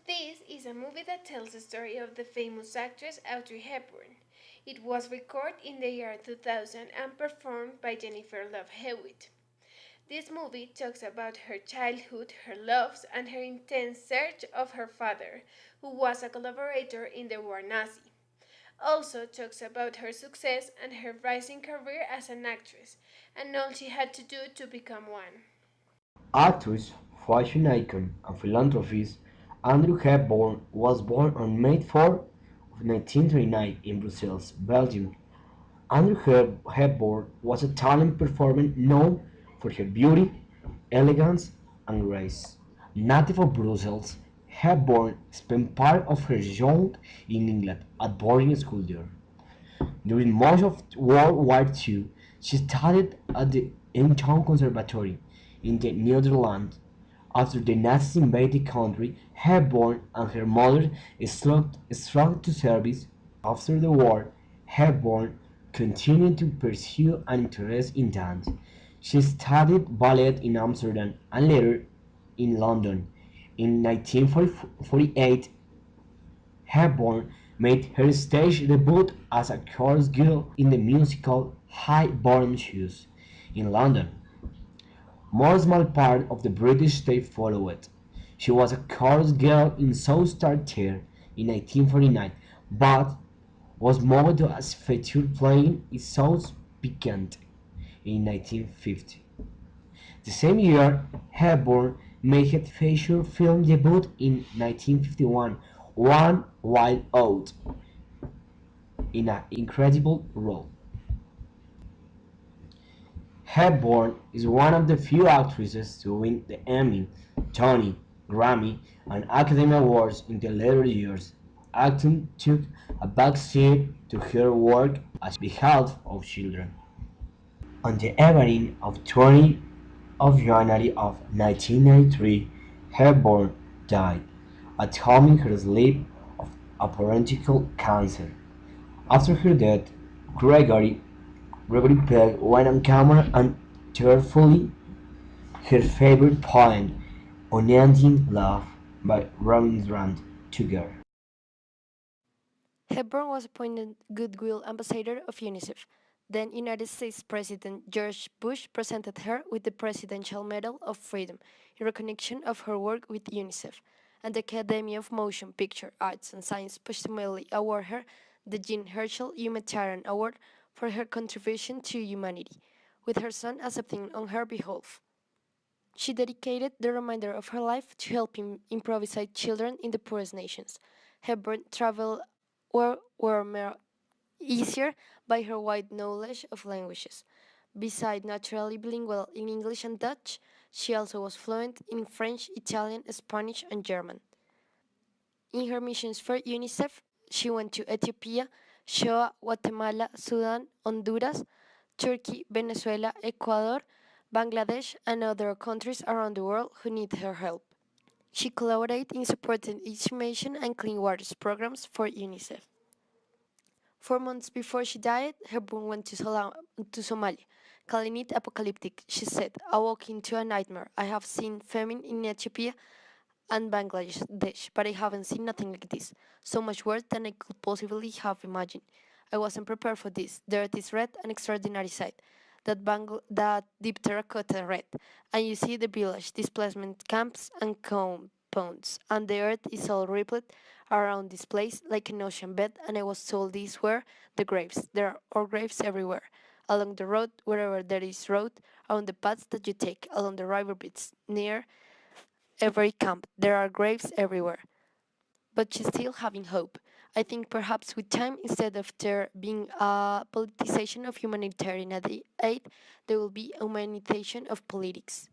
This is a movie that tells the story of the famous actress Audrey Hepburn. It was recorded in the year 2000 and performed by Jennifer Love Hewitt. This movie talks about her childhood, her loves, and her intense search of her father, who was a collaborator in the war Nazi. Also talks about her success and her rising career as an actress, and all she had to do to become one. Actress, fashion icon, and philanthropist Andrew Hepburn was born on May 4, 1939 in Brussels, Belgium. Andrew Hepburn was a talented performer known for her beauty, elegance, and grace. Native of Brussels, Hepburn spent part of her youth in England at boarding school there. During much of World War II, she studied at the Eton Conservatory in the Netherlands. After the Nazis invaded the country, Hepburn and her mother struck to service. After the war, Hepburn continued to pursue an interest in dance. She studied ballet in Amsterdam and later in London. In 1948, Hepburn made her stage debut as a chorus girl in the musical High Bottom Shoes in London. More small part of the British stage followed. She was a chorus girl in South Star Theatre in 1949, but was moved to a feature playing in South Piquant in 1950. The same year, Hepburn made her feature film debut in 1951, One Wild Oat, in an incredible role. Hepburn is one of the few actresses to win the Emmy, Tony, Grammy, and Academy Awards in the later years. Acting took a backseat to her work as behalf of children. On the evening of 20th of January of 1993, Hepburn died at home in her sleep of apparentical cancer. After her death, Gregory Peck went on camera and tearfully her favorite poem, Unending Love by Rabindranath Tagore. Hepburn was appointed Goodwill Ambassador of UNICEF. Then United States President George Bush presented her with the Presidential Medal of Freedom in recognition of her work with UNICEF, and the Academy of Motion Picture Arts and Science posthumously awarded her the Jean Herschel Humanitarian Award for her contribution to humanity, with her son accepting on her behalf. She dedicated the remainder of her life to helping impoverished children in the poorest nations. Hepburn traveled were more easier by her wide knowledge of languages. Besides naturally bilingual in English and Dutch, she also was fluent in French, Italian, Spanish, and German. In her missions for UNICEF, she went to Ethiopia, Shoa, Guatemala, Sudan, Honduras, Turkey, Venezuela, Ecuador, Bangladesh, and other countries around the world who need her help. She collaborated in supporting education and clean water programs for UNICEF. 4 months before she died, Hepburn went to Somalia, calling it apocalyptic. She said, I woke into a nightmare. I have seen famine in Ethiopia and Bangladesh, but I haven't seen nothing like this. So much worse than I could possibly have imagined. I wasn't prepared for this. The earth is red, an extraordinary sight. That deep terracotta red. And you see the village, displacement camps, and compounds. And the earth is all rippled around this place like an ocean bed. And I was told these were the graves. There are graves everywhere. Along the road, wherever there is road, on the paths that you take, along the river beds, near every camp. There are graves everywhere. But she's still having hope. I think perhaps with time, instead of there being a politicization of humanitarian aid, there will be a humanization of politics.